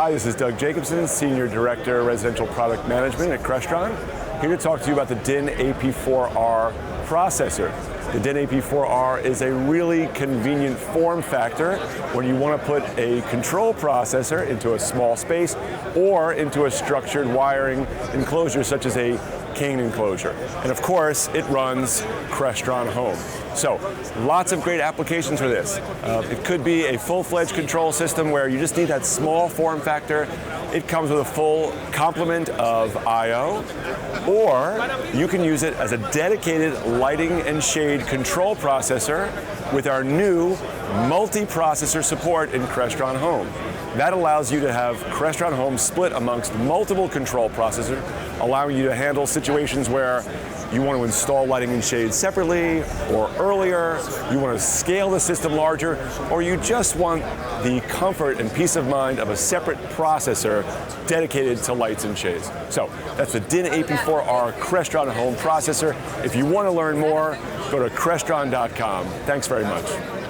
Hi, this is Doug Jacobson, Senior Director, Residential Product Management at Crestron. Here to talk to you about the DIN AP4R processor. The DIN AP4R is a really convenient form factor when you want to put a control processor into a small space or into a structured wiring enclosure such as a cane enclosure. And of course, it runs Crestron Home. So, lots of great applications for this. It could be a full-fledged control system where you just need that small form factor. It comes with a full complement of I/O, or you can use it as a dedicated lighting and shade control processor with our new multi-processor support in Crestron Home. That allows you to have Crestron Home split amongst multiple control processors, allowing you to handle situations where you want to install lighting and shade separately or earlier, you want to scale the system larger, or you just want the comfort and peace of mind of a separate processor dedicated to lights and shades. So that's the DIN AP4R Crestron Home processor. If you want to learn more, go to Crestron.com. Thanks very much.